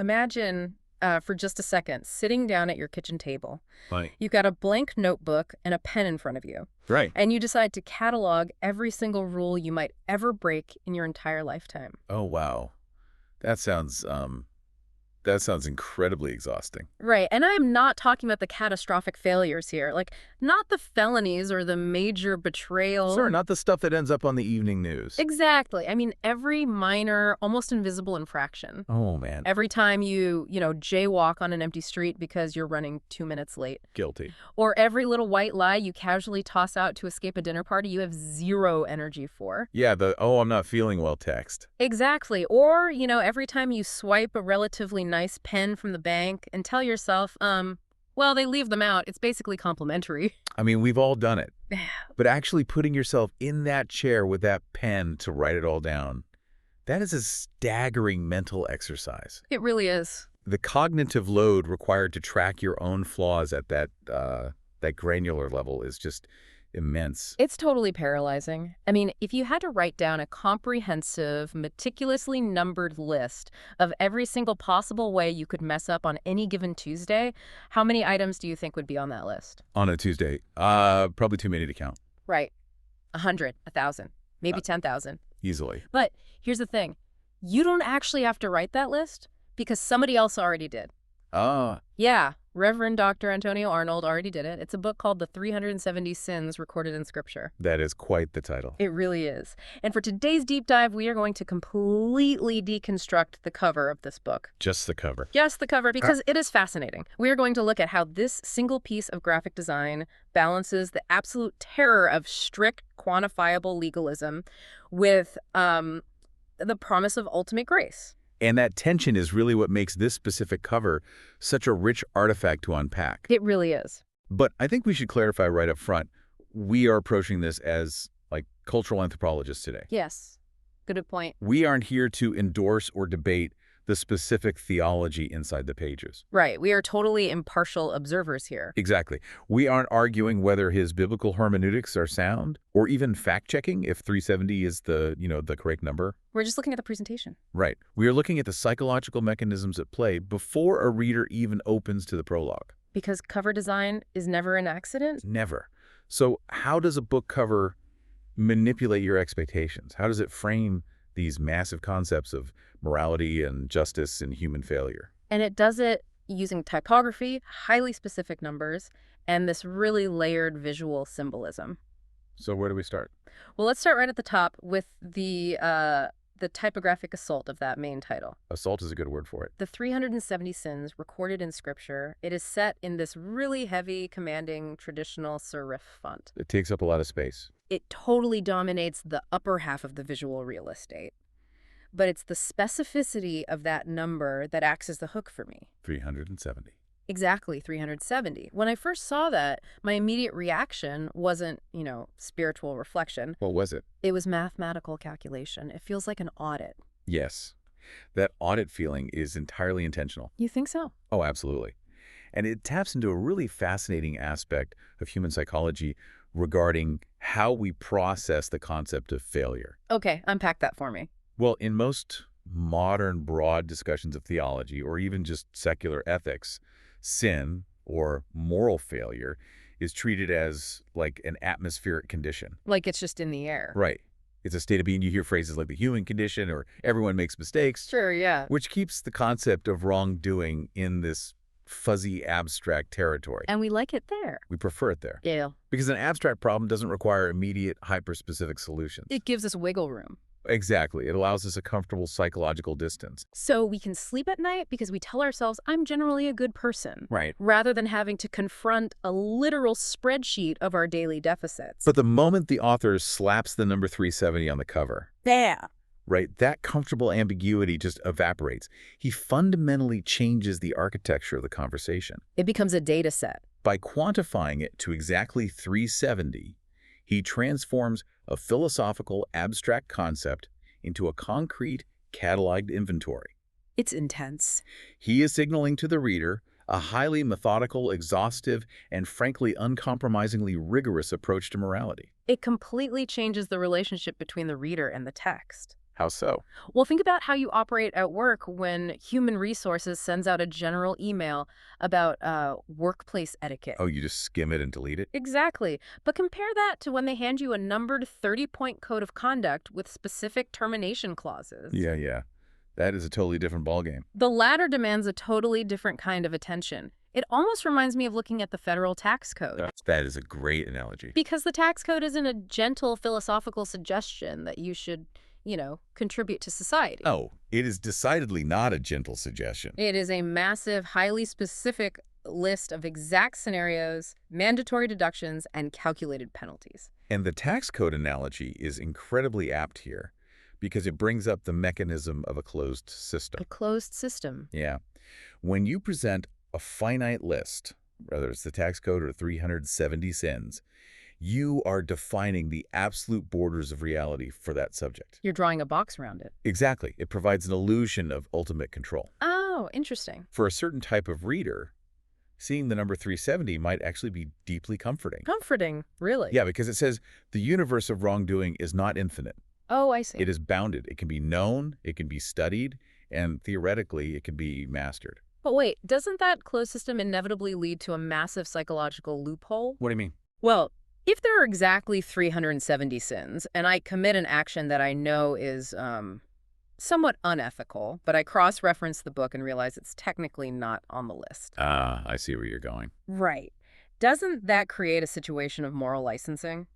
Imagine, for just a second, sitting down at your kitchen table. Right. You've got a blank notebook and a pen in front of you, Right. and you decide to catalog every single rule you might ever break in your entire lifetime. Oh, wow. That sounds incredibly exhausting. Right, and I am not talking about the catastrophic failures here, like, not the felonies or the major betrayal. Sure, not the stuff that ends up on the evening news. Exactly. I mean, every minor, almost invisible infraction. Oh, man. Every time you jaywalk on an empty street because you're running 2 minutes late. Guilty. Or every little white lie you casually toss out to escape a dinner party you have zero energy for. Yeah, I'm not feeling well text. Exactly. Or, every time you swipe a relatively nice pen from the bank and tell yourself, well, they leave them out. It's basically complimentary. I mean, we've all done it. But actually putting yourself in that chair with that pen to write it all down, that is a staggering mental exercise. It really is. The cognitive load required to track your own flaws at that granular level is just immense. It's totally paralyzing. I mean, if you had to write down a comprehensive, meticulously numbered list of every single possible way you could mess up on any given Tuesday, how many items do you think would be on that list? On a Tuesday, probably too many to count. Right. 100, 1,000, maybe 10,000. Easily. But here's the thing. You don't actually have to write that list because somebody else already did. Yeah, Reverend Dr. Antonio Arnold already did it. It's a book called The 370 Sins Recorded in Scripture. That is quite the title. It really is. And for today's deep dive, we are going to completely deconstruct the cover of this book. Just the cover. Just the cover, because it is fascinating. We are going to look at how this single piece of graphic design balances the absolute terror of strict, quantifiable legalism with the promise of ultimate grace. And that tension is really what makes this specific cover such a rich artifact to unpack. It really is. But I think we should clarify right up front, we are approaching this as, like, cultural anthropologists today. Yes. Good point. We aren't here to endorse or debate the specific theology inside the pages. Right. We are totally impartial observers here. Exactly. We aren't arguing whether his biblical hermeneutics are sound or even fact-checking if 370 is the correct number. We're just looking at the presentation. Right. We are looking at the psychological mechanisms at play before a reader even opens to the prologue. Because cover design is never an accident? Never. So how does a book cover manipulate your expectations? How does it frame these massive concepts of morality and justice and human failure? And it does it using typography, highly specific numbers, and this really layered visual symbolism. So where do we start? Well, let's start right at the top with the typographic assault of that main title. Assault is a good word for it. The 370 Sins Recorded in Scripture. It is set in this really heavy, commanding, traditional serif font. It takes up a lot of space. It totally dominates the upper half of the visual real estate. But it's the specificity of that number that acts as the hook for me. 370. Exactly, 370. When I first saw that, my immediate reaction wasn't, spiritual reflection. What was it? It was mathematical calculation. It feels like an audit. Yes. That audit feeling is entirely intentional. You think so? Oh, absolutely. And it taps into a really fascinating aspect of human psychology regarding how we process the concept of failure. Okay, unpack that for me. Well, in most modern broad discussions of theology or even just secular ethics, sin or moral failure is treated as like an atmospheric condition. Like it's just in the air. Right. It's a state of being. You hear phrases like the human condition or everyone makes mistakes. Sure, yeah. Which keeps the concept of wrongdoing in this fuzzy, abstract territory. And we like it there. We prefer it there. Yeah. Because an abstract problem doesn't require immediate, hyper-specific solutions. It gives us wiggle room. Exactly. It allows us a comfortable psychological distance. So we can sleep at night because we tell ourselves, I'm generally a good person. Right. Rather than having to confront a literal spreadsheet of our daily deficits. But the moment the author slaps the number 370 on the cover, there. Right, that comfortable ambiguity just evaporates. He fundamentally changes the architecture of the conversation. It becomes a data set. By quantifying it to exactly 370, he transforms a philosophical, abstract concept into a concrete, cataloged inventory. It's intense. He is signaling to the reader a highly methodical, exhaustive, and frankly uncompromisingly rigorous approach to morality. It completely changes the relationship between the reader and the text. How so? Well, think about how you operate at work when human resources sends out a general email about workplace etiquette. Oh, you just skim it and delete it? Exactly. But compare that to when they hand you a numbered 30-point code of conduct with specific termination clauses. Yeah, yeah. That is a totally different ballgame. The latter demands a totally different kind of attention. It almost reminds me of looking at the federal tax code. That is a great analogy. Because the tax code isn't a gentle philosophical suggestion that you should, contribute to society. Oh, it is decidedly not a gentle suggestion. It is a massive, highly specific list of exact scenarios, mandatory deductions, and calculated penalties. And the tax code analogy is incredibly apt here because it brings up the mechanism of a closed system. A closed system. Yeah. When you present a finite list, whether it's the tax code or 370 sins, you are defining the absolute borders of reality for that subject. You're drawing a box around it. Exactly. It provides an illusion of ultimate control. Oh, interesting. For a certain type of reader, seeing the number 370 might actually be deeply comforting. Comforting, really? Yeah, because it says the universe of wrongdoing is not infinite. Oh, I see. It is bounded. It can be known, it can be studied, and theoretically, it can be mastered. But wait, doesn't that closed system inevitably lead to a massive psychological loophole? What do you mean? Well, if there are exactly 370 sins, and I commit an action that I know is somewhat unethical, but I cross-reference the book and realize it's technically not on the list. Ah, I see where you're going. Right. Doesn't that create a situation of moral licensing?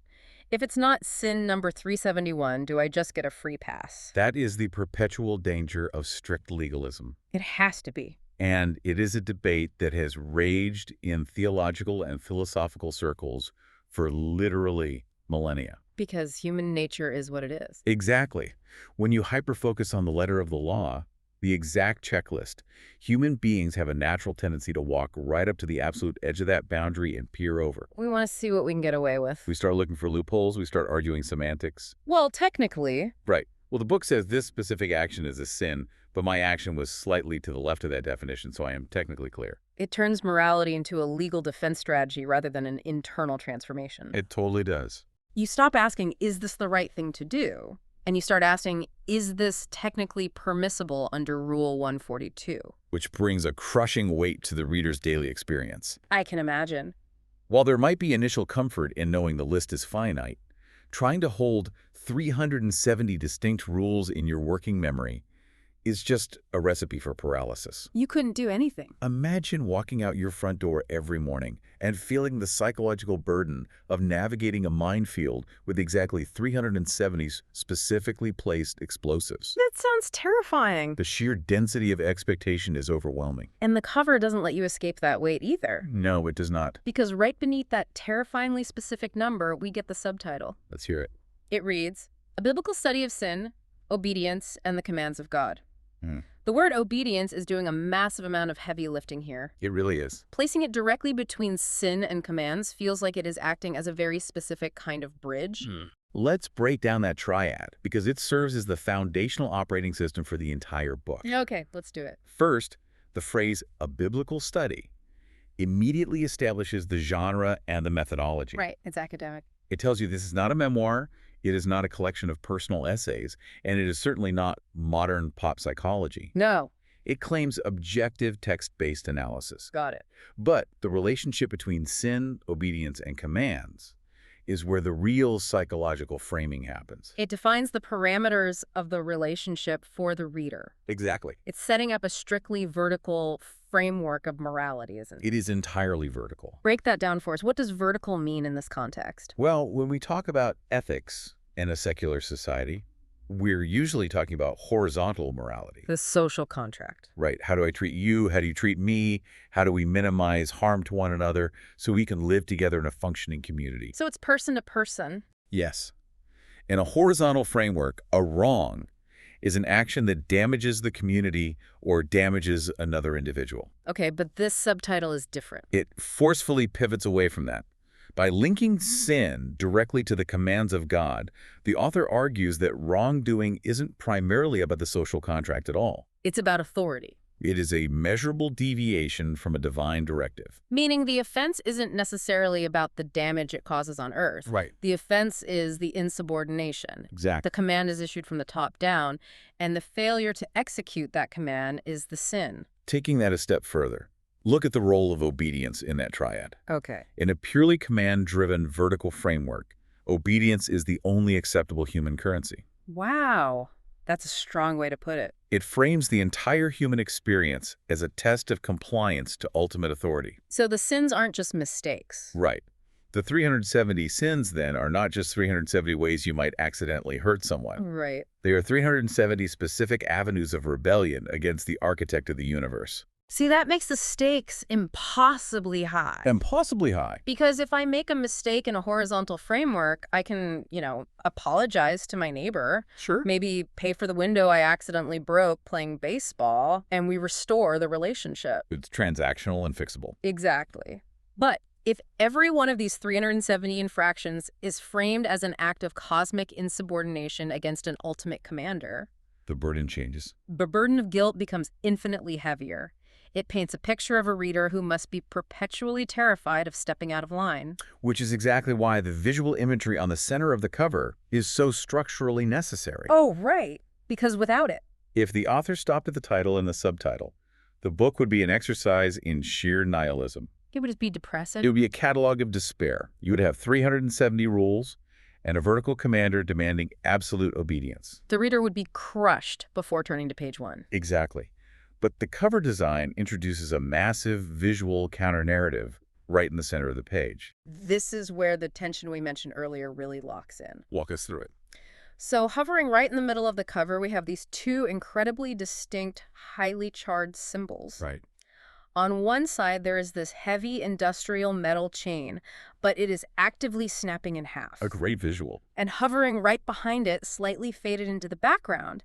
If it's not sin number 371, do I just get a free pass? That is the perpetual danger of strict legalism. It has to be. And it is a debate that has raged in theological and philosophical circles for literally millennia. Because human nature is what it is. Exactly. When you hyper-focus on the letter of the law, the exact checklist, human beings have a natural tendency to walk right up to the absolute edge of that boundary and peer over. We want to see what we can get away with. We start looking for loopholes. We start arguing semantics. Well, technically. Right. Well, the book says this specific action is a sin, but my action was slightly to the left of that definition, so I am technically clear. It turns morality into a legal defense strategy rather than an internal transformation. It totally does. You stop asking, is this the right thing to do? And you start asking, is this technically permissible under Rule 142? Which brings a crushing weight to the reader's daily experience. I can imagine. While there might be initial comfort in knowing the list is finite, trying to hold 370 distinct rules in your working memory is just a recipe for paralysis. You couldn't do anything. Imagine walking out your front door every morning and feeling the psychological burden of navigating a minefield with exactly 370 specifically placed explosives. That sounds terrifying. The sheer density of expectation is overwhelming. And the cover doesn't let you escape that weight either. No, it does not. Because right beneath that terrifyingly specific number, we get the subtitle. Let's hear it. It reads, A Biblical Study of Sin, Obedience, and the Commands of God. The word obedience is doing a massive amount of heavy lifting here. It really is. Placing it directly between sin and commands feels like it is acting as a very specific kind of bridge. Let's break down that triad, because it serves as the foundational operating system for the entire book. Okay, let's do it. First, the phrase, a biblical study, immediately establishes the genre and the methodology. Right, it's academic. It tells you this is not a memoir, it is not a collection of personal essays, and it is certainly not modern pop psychology. No. It claims objective text-based analysis. Got it. But the relationship between sin, obedience, and commands is where the real psychological framing happens. It defines the parameters of the relationship for the reader. Exactly. It's setting up a strictly vertical framework of morality, isn't it? It is entirely vertical. Break that down for us. What does vertical mean in this context? Well, when we talk about ethics in a secular society, we're usually talking about horizontal morality. The social contract. Right. How do I treat you? How do you treat me? How do we minimize harm to one another so we can live together in a functioning community? So it's person to person. Yes. In a horizontal framework, a wrong is an action that damages the community or damages another individual. Okay, but this subtitle is different. It forcefully pivots away from that. By linking sin directly to the commands of God, the author argues that wrongdoing isn't primarily about the social contract at all. It's about authority. It is a measurable deviation from a divine directive. Meaning the offense isn't necessarily about the damage it causes on Earth. Right. The offense is the insubordination. Exactly. The command is issued from the top down, and the failure to execute that command is the sin. Taking that a step further, look at the role of obedience in that triad. Okay. In a purely command-driven vertical framework, obedience is the only acceptable human currency. Wow. That's a strong way to put it. It frames the entire human experience as a test of compliance to ultimate authority. So the sins aren't just mistakes. Right. The 370 sins, then, are not just 370 ways you might accidentally hurt someone. Right. They are 370 specific avenues of rebellion against the architect of the universe. See, that makes the stakes impossibly high. Impossibly high. Because if I make a mistake in a horizontal framework, I can, apologize to my neighbor. Sure. Maybe pay for the window I accidentally broke playing baseball, and we restore the relationship. It's transactional and fixable. Exactly. But if every one of these 370 infractions is framed as an act of cosmic insubordination against an ultimate commander, The burden changes. the burden of guilt becomes infinitely heavier. It paints a picture of a reader who must be perpetually terrified of stepping out of line. Which is exactly why the visual imagery on the center of the cover is so structurally necessary. Oh, right. Because without it. If the author stopped at the title and the subtitle, the book would be an exercise in sheer nihilism. It would just be depressing. It would be a catalog of despair. You would have 370 rules and a vertical commander demanding absolute obedience. The reader would be crushed before turning to page 1. Exactly. But the cover design introduces a massive visual counter-narrative right in the center of the page. This is where the tension we mentioned earlier really locks in. Walk us through it. So hovering right in the middle of the cover, we have these two incredibly distinct, highly charged symbols. Right. On one side, there is this heavy industrial metal chain, but it is actively snapping in half. A great visual. And hovering right behind it, slightly faded into the background,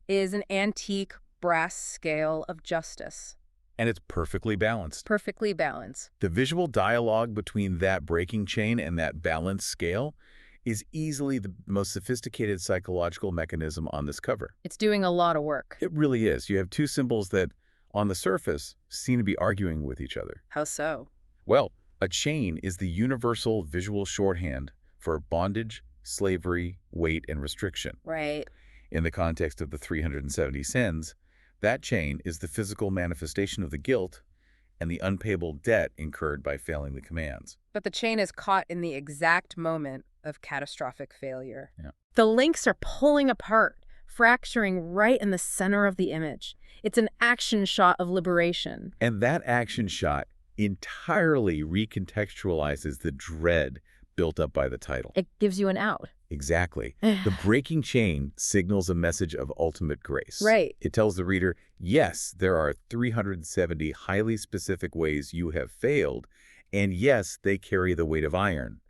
is an antique brass scale of justice. And it's perfectly balanced. Perfectly balanced. The visual dialogue between that breaking chain and that balanced scale is easily the most sophisticated psychological mechanism on this cover. It's doing a lot of work. It really is. You have two symbols that, on the surface, seem to be arguing with each other. How so? Well, a chain is the universal visual shorthand for bondage, slavery, weight, and restriction. Right. In the context of the 370 sins, that chain is the physical manifestation of the guilt and the unpayable debt incurred by failing the commands. But the chain is caught in the exact moment of catastrophic failure. Yeah. The links are pulling apart, fracturing right in the center of the image. It's an action shot of liberation. And that action shot entirely recontextualizes the dread built up by the title. It gives you an out. Exactly. The breaking chain signals a message of ultimate grace. Right. It tells the reader, yes, there are 370 highly specific ways you have failed, and yes, they carry the weight of iron.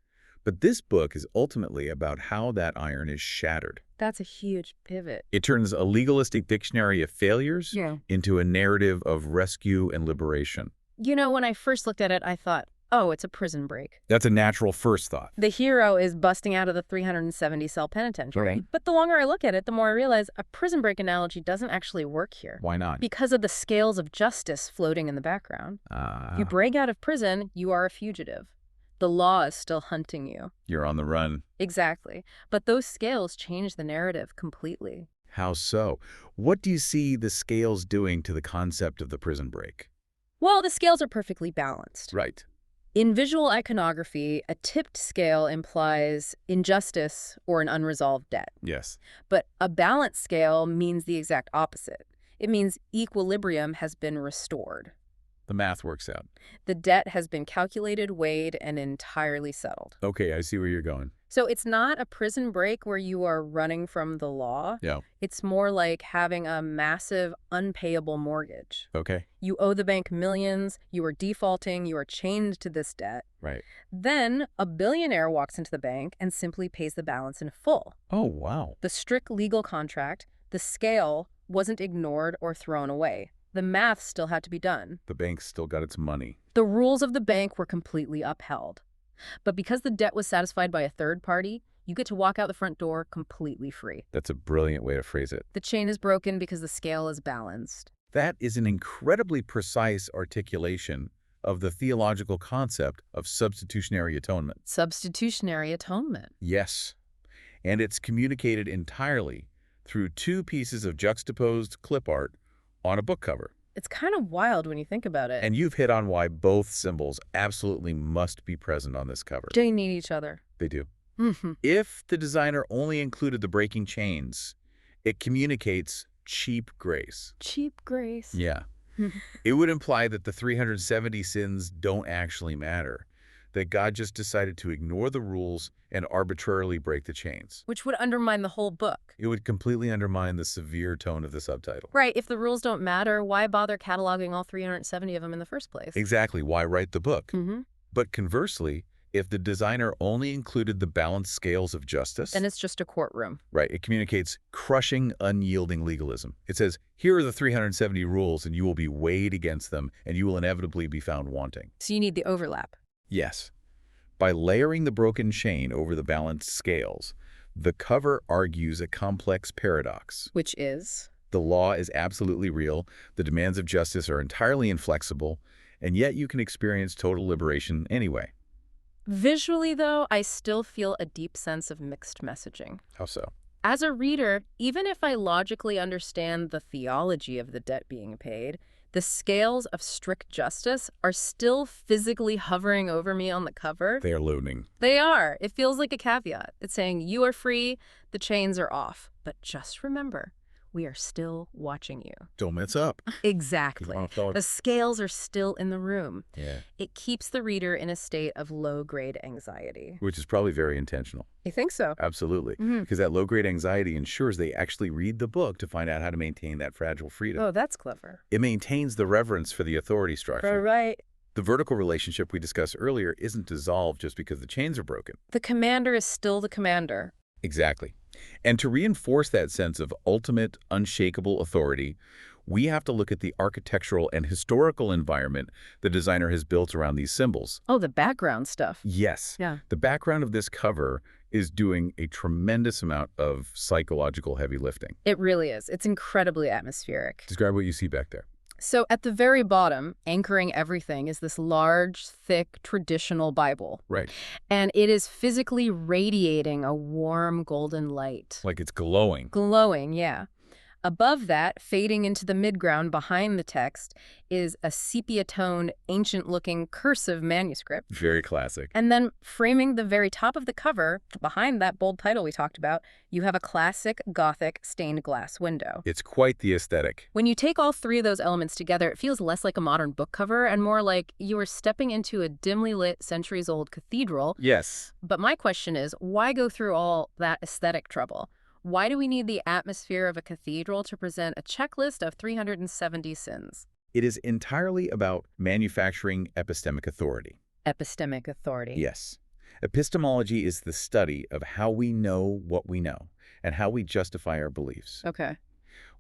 But this book is ultimately about how that iron is shattered. That's a huge pivot. It turns a legalistic dictionary of failures into a narrative of rescue and liberation. When I first looked at it, I thought, oh, it's a prison break. That's a natural first thought. The hero is busting out of the 370-cell penitentiary. Right. But the longer I look at it, the more I realize a prison break analogy doesn't actually work here. Why not? Because of the scales of justice floating in the background. You break out of prison, you are a fugitive. The law is still hunting you. You're on the run. Exactly. But those scales change the narrative completely. How so? What do you see the scales doing to the concept of the prison break? Well, the scales are perfectly balanced. Right. In visual iconography, a tipped scale implies injustice or an unresolved debt. Yes. But a balanced scale means the exact opposite. It means equilibrium has been restored. The math works out. The debt has been calculated, weighed, and entirely settled. Okay, I see where you're going. So it's not a prison break where you are running from the law. Yeah. It's more like having a massive unpayable mortgage. Okay. You owe the bank millions, you are defaulting, you are chained to this debt. Right. Then a billionaire walks into the bank and simply pays the balance in full. Oh, wow. The strict legal contract, the scale, wasn't ignored or thrown away. The math still had to be done. The bank's still got its money. The rules of the bank were completely upheld. But because the debt was satisfied by a third party, you get to walk out the front door completely free. That's a brilliant way to phrase it. The chain is broken because the scale is balanced. That is an incredibly precise articulation of the theological concept of substitutionary atonement. Substitutionary atonement. Yes, and it's communicated entirely through two pieces of juxtaposed clip art on a book cover. It's kind of wild when you think about it. And you've hit on why both symbols absolutely must be present on this cover. They need each other. They do. Mm-hmm. If the designer only included the breaking chains, it communicates cheap grace. Cheap grace. Yeah. It would imply that the 370 sins don't actually matter, that God just decided to ignore the rules and arbitrarily break the chains. Which would undermine the whole book. It would completely undermine the severe tone of the subtitle. Right. If the rules don't matter, why bother cataloging all 370 of them in the first place? Exactly. Why write the book? Mm-hmm. But conversely, if the designer only included the balanced scales of justice, Then it's just a courtroom. right, it communicates crushing, unyielding legalism. It says, here are the 370 rules, and you will be weighed against them, and you will inevitably be found wanting. So you need the overlap. Yes. By layering the broken chain over the balanced scales, the cover argues a complex paradox. Which is? The law is absolutely real, the demands of justice are entirely inflexible, and yet you can experience total liberation anyway. Visually, though, I still feel a deep sense of mixed messaging. How so? As a reader, even if I logically understand the theology of the debt being paid, the scales of strict justice are still physically hovering over me on the cover. They are looming. They are. It feels like a caveat. It's saying you are free, the chains are off. But just remember, we are still watching you. Don't mess up. Exactly. The scales are still in the room. Yeah. It keeps the reader in a state of low-grade anxiety. Which is probably very intentional. You think so? Absolutely. Mm-hmm. Because that low-grade anxiety ensures they actually read the book to find out how to maintain that fragile freedom. Oh, that's clever. It maintains the reverence for the authority structure. Right. The vertical relationship we discussed earlier isn't dissolved just because the chains are broken. The commander is still the commander. Exactly. And to reinforce that sense of ultimate, unshakable authority, we have to look at the architectural and historical environment the designer has built around these symbols. Oh, the background stuff. Yes. Yeah. The background of this cover is doing a tremendous amount of psychological heavy lifting. It really is. It's incredibly atmospheric. Describe what you see back there. So at the very bottom, anchoring everything, is this large, thick, traditional Bible. Right. And it is physically radiating a warm golden light. Like it's glowing. Glowing, yeah. Above that, fading into the midground behind the text, is a sepia-toned, ancient-looking cursive manuscript. Very classic. And then framing the very top of the cover, behind that bold title we talked about, you have a classic Gothic stained glass window. It's quite the aesthetic. When you take all three of those elements together, it feels less like a modern book cover and more like you are stepping into a dimly lit, centuries-old cathedral. Yes. But my question is, why go through all that aesthetic trouble? Why do we need the atmosphere of a cathedral to present a checklist of 370 sins? It is entirely about manufacturing epistemic authority. Epistemic authority. Yes. Epistemology is the study of how we know what we know and how we justify our beliefs. Okay.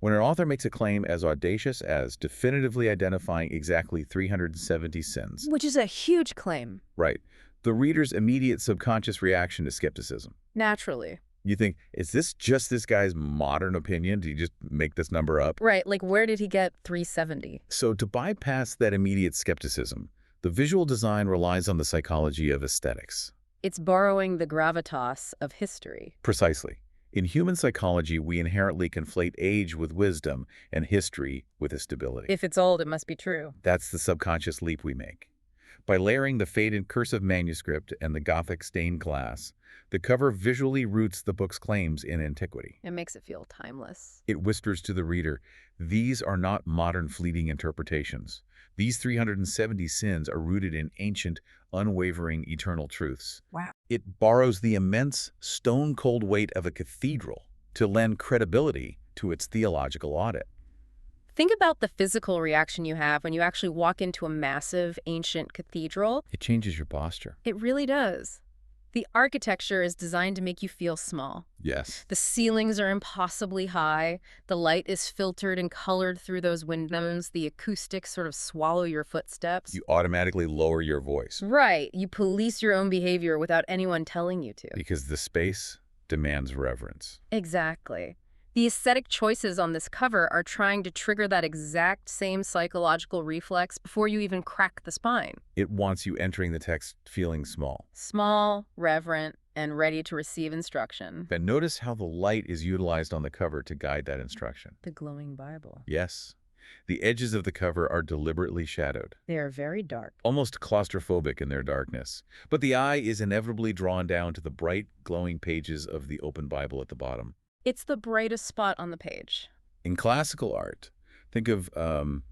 When an author makes a claim as audacious as definitively identifying exactly 370 sins, Which is a huge claim. right, the reader's immediate subconscious reaction is skepticism. Naturally. You think, is this just this guy's modern opinion? Did he just make this number up? Right, like where did he get 370? So to bypass that immediate skepticism, the visual design relies on the psychology of aesthetics. It's borrowing the gravitas of history. Precisely. In human psychology, we inherently conflate age with wisdom and history with stability. If it's old, it must be true. That's the subconscious leap we make. By layering the faded cursive manuscript and the Gothic stained glass, the cover visually roots the book's claims in antiquity. It makes it feel timeless. It whispers to the reader, these are not modern fleeting interpretations. These 370 sins are rooted in ancient, unwavering, eternal truths. Wow. It borrows the immense, stone-cold weight of a cathedral to lend credibility to its theological audit. Think about the physical reaction you have when you actually walk into a massive, ancient cathedral. It changes your posture. It really does. The architecture is designed to make you feel small. Yes. The ceilings are impossibly high. The light is filtered and colored through those windows. The acoustics sort of swallow your footsteps. You automatically lower your voice. Right. You police your own behavior without anyone telling you to. Because the space demands reverence. Exactly. The aesthetic choices on this cover are trying to trigger that exact same psychological reflex before you even crack the spine. It wants you entering the text feeling small. Small, reverent, and ready to receive instruction. And notice how the light is utilized on the cover to guide that instruction. The glowing Bible. Yes. The edges of the cover are deliberately shadowed. They are very dark. Almost claustrophobic in their darkness. But the eye is inevitably drawn down to the bright, glowing pages of the open Bible at the bottom. It's the brightest spot on the page. In classical art, think of the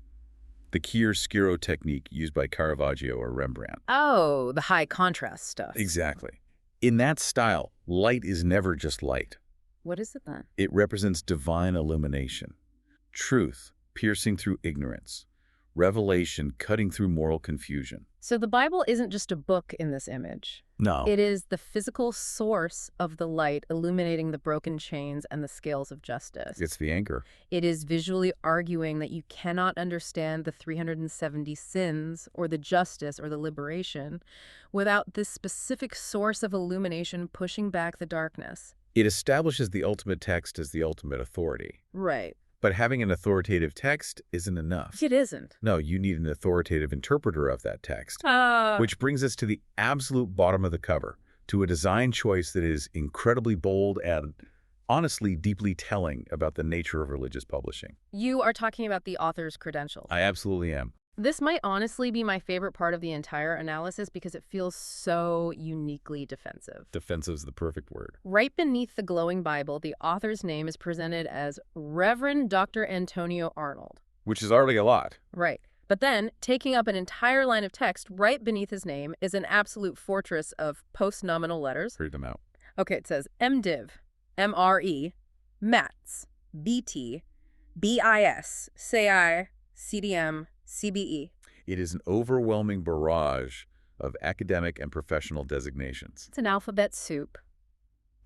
chiaroscuro technique used by Caravaggio or Rembrandt. Oh, the high contrast stuff. Exactly. In that style, light is never just light. What is it then? It represents divine illumination, truth piercing through ignorance, revelation cutting through moral confusion. So the Bible isn't just a book in this image. No. It is the physical source of the light illuminating the broken chains and the scales of justice. It's the anchor. It is visually arguing that you cannot understand the 370 sins or the justice or the liberation without this specific source of illumination pushing back the darkness. It establishes the ultimate text as the ultimate authority. Right. But having an authoritative text isn't enough. It isn't. No, you need an authoritative interpreter of that text. Which brings us to the absolute bottom of the cover, to a design choice that is incredibly bold and, honestly, deeply telling about the nature of religious publishing. You are talking about the author's credentials. I absolutely am. This might honestly be my favorite part of the entire analysis because it feels so uniquely defensive. Defensive is the perfect word. Right beneath the glowing Bible, the author's name is presented as Reverend Dr. Antonio Arnold. Which is already a lot. Right. But then, taking up an entire line of text right beneath his name is an absolute fortress of post-nominal letters. Read them out. Okay, it says MDiv, MRE, MATS, BT, BIS, CI, CDM, CBE. It is an overwhelming barrage of academic and professional designations. It's an alphabet soup.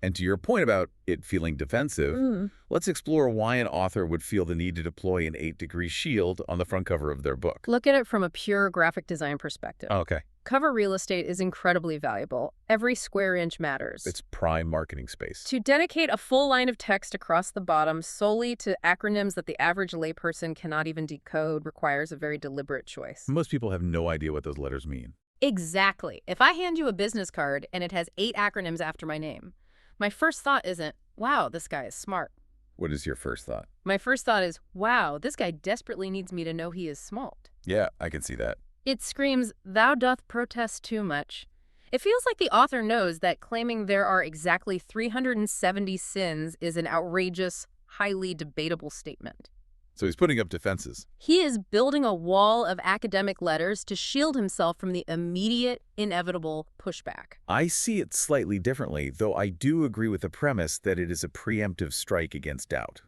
And to your point about it feeling defensive, let's explore why an author would feel the need to deploy an 8-degree shield on the front cover of their book. Look at it from a pure graphic design perspective. Okay. Cover real estate is incredibly valuable. Every square inch matters. It's prime marketing space. To dedicate a full line of text across the bottom solely to acronyms that the average layperson cannot even decode requires a very deliberate choice. Most people have no idea what those letters mean. Exactly. If I hand you a business card and it has 8 acronyms after my name, my first thought isn't, wow, this guy is smart. What is your first thought? My first thought is, wow, this guy desperately needs me to know he is smart. Yeah, I can see that. It screams, thou doth protest too much. It feels like the author knows that claiming there are exactly 370 sins is an outrageous, highly debatable statement. So he's putting up defenses. He is building a wall of academic letters to shield himself from the immediate, inevitable pushback. I see it slightly differently, though I do agree with the premise that it is a preemptive strike against doubt.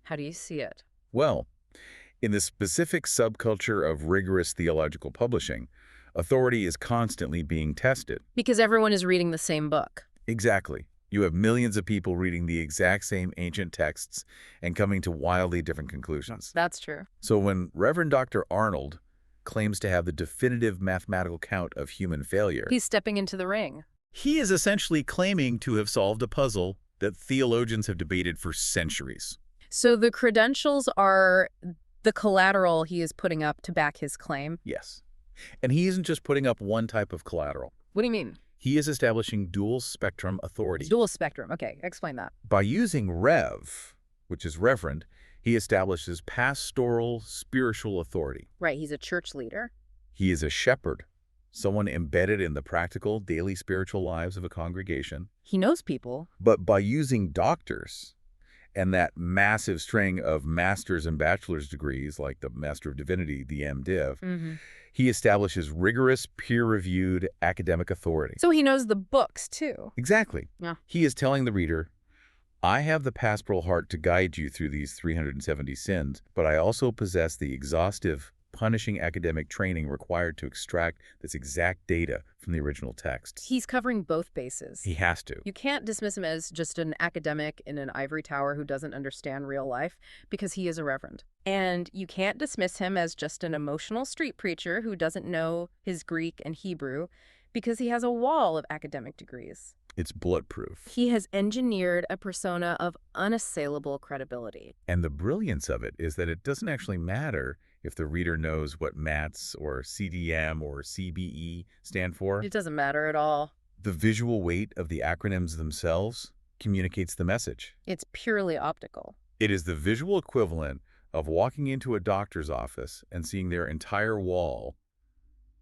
How do you see it? Well, in the specific subculture of rigorous theological publishing, authority is constantly being tested. Because everyone is reading the same book. Exactly. You have millions of people reading the exact same ancient texts and coming to wildly different conclusions. That's true. So when Reverend Dr. Arnold claims to have the definitive mathematical count of human failure, He's stepping into the ring. he is essentially claiming to have solved a puzzle that theologians have debated for centuries. So the credentials are the collateral he is putting up to back his claim? Yes. And he isn't just putting up one type of collateral. What do you mean? He is establishing dual spectrum authority. Dual spectrum. Okay, explain that. By using Rev, which is reverend, he establishes pastoral spiritual authority. Right, he's a church leader. He is a shepherd, someone embedded in the practical daily spiritual lives of a congregation. He knows people. But by using doctors and that massive string of master's and bachelor's degrees, like the Master of Divinity, the MDiv, he establishes rigorous, peer-reviewed academic authority. So he knows the books, too. Exactly. Yeah. He is telling the reader, I have the pastoral heart to guide you through these 370 sins, but I also possess the exhaustive, punishing academic training required to extract this exact data from the original text. He's covering both bases. He has to. You can't dismiss him as just an academic in an ivory tower who doesn't understand real life because he is a reverend. And you can't dismiss him as just an emotional street preacher who doesn't know his Greek and Hebrew because he has a wall of academic degrees. It's bulletproof. He has engineered a persona of unassailable credibility. And the brilliance of it is that it doesn't actually matter if the reader knows what MATS or CDM or CBE stand for. It doesn't matter at all. The visual weight of the acronyms themselves communicates the message. It's purely optical. It is the visual equivalent of walking into a doctor's office and seeing their entire wall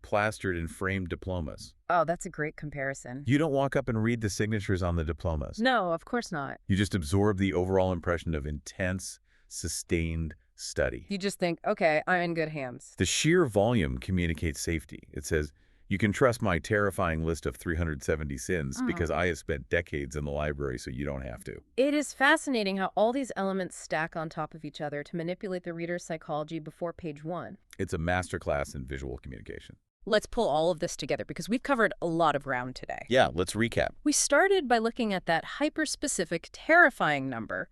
plastered in framed diplomas. Oh, that's a great comparison. You don't walk up and read the signatures on the diplomas. No, of course not. You just absorb the overall impression of intense, sustained study. You just think, okay, I'm in good hands. The sheer volume communicates safety. It says, you can trust my terrifying list of 370 sins because I have spent decades in the library, so you don't have to. It is fascinating how all these elements stack on top of each other to manipulate the reader's psychology before page 1. It's a masterclass in visual communication. Let's pull all of this together because we've covered a lot of ground today. Yeah, let's recap. We started by looking at that hyper-specific, terrifying number,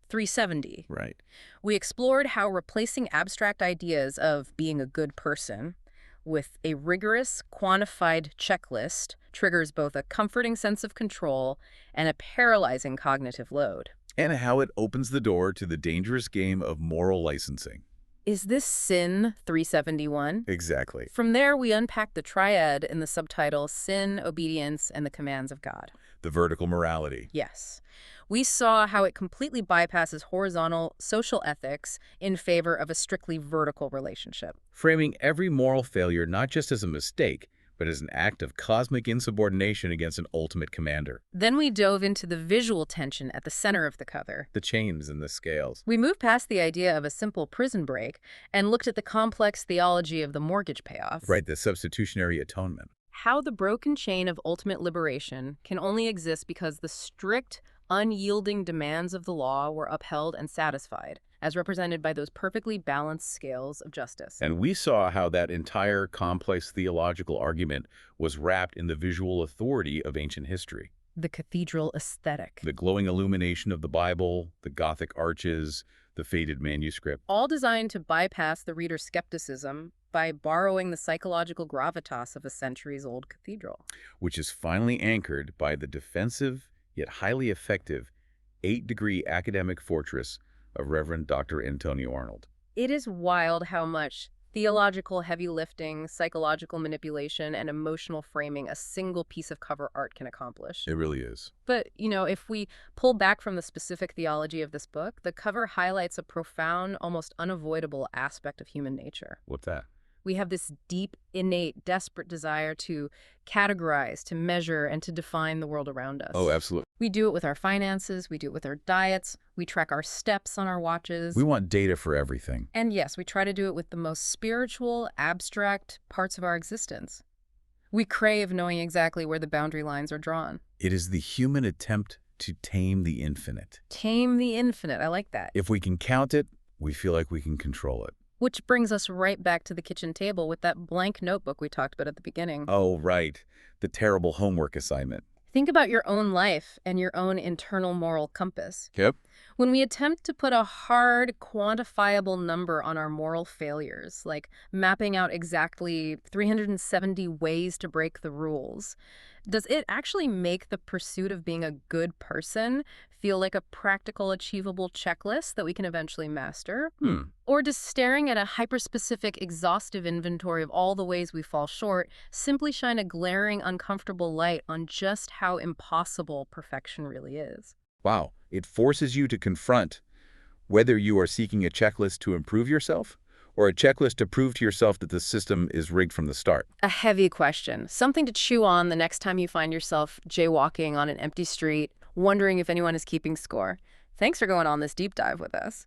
370. Right. We explored how replacing abstract ideas of being a good person with a rigorous, quantified checklist triggers both a comforting sense of control and a paralyzing cognitive load. And how it opens the door to the dangerous game of moral licensing. Is this sin 371? Exactly. From there, we unpack the triad in the subtitle Sin, Obedience, and the Commands of God. The vertical morality. Yes. We saw how it completely bypasses horizontal social ethics in favor of a strictly vertical relationship. Framing every moral failure not just as a mistake, but as an act of cosmic insubordination against an ultimate commander. Then we dove into the visual tension at the center of the cover. The chains and the scales. We moved past the idea of a simple prison break and looked at the complex theology of the mortgage payoff. Right, the substitutionary atonement. How the broken chain of ultimate liberation can only exist because the strict, unyielding demands of the law were upheld and satisfied, as represented by those perfectly balanced scales of justice. And we saw how that entire complex theological argument was wrapped in the visual authority of ancient history. The cathedral aesthetic. The glowing illumination of the Bible, the Gothic arches, the faded manuscript. All designed to bypass the reader's skepticism by borrowing the psychological gravitas of a centuries-old cathedral. Which is finally anchored by the defensive, yet highly effective, 8-degree academic fortress of Reverend Dr. Antonio Arnold. It is wild how much theological heavy lifting, psychological manipulation, and emotional framing a single piece of cover art can accomplish. It really is. But, if we pull back from the specific theology of this book, the cover highlights a profound, almost unavoidable aspect of human nature. What's that? We have this deep, innate, desperate desire to categorize, to measure, and to define the world around us. Oh, absolutely. We do it with our finances, we do it with our diets, we track our steps on our watches. We want data for everything. And yes, we try to do it with the most spiritual, abstract parts of our existence. We crave knowing exactly where the boundary lines are drawn. It is the human attempt to tame the infinite. Tame the infinite, I like that. If we can count it, we feel like we can control it. Which brings us right back to the kitchen table with that blank notebook we talked about at the beginning. Oh, right. The terrible homework assignment. Think about your own life and your own internal moral compass. Yep. When we attempt to put a hard, quantifiable number on our moral failures, like mapping out exactly 370 ways to break the rules, does it actually make the pursuit of being a good person feel like a practical, achievable checklist that we can eventually master? Or does staring at a hyper-specific, exhaustive inventory of all the ways we fall short simply shine a glaring, uncomfortable light on just how impossible perfection really is? Wow. It forces you to confront whether you are seeking a checklist to improve yourself or a checklist to prove to yourself that the system is rigged from the start. A heavy question. Something to chew on the next time you find yourself jaywalking on an empty street, wondering if anyone is keeping score. Thanks for going on this deep dive with us.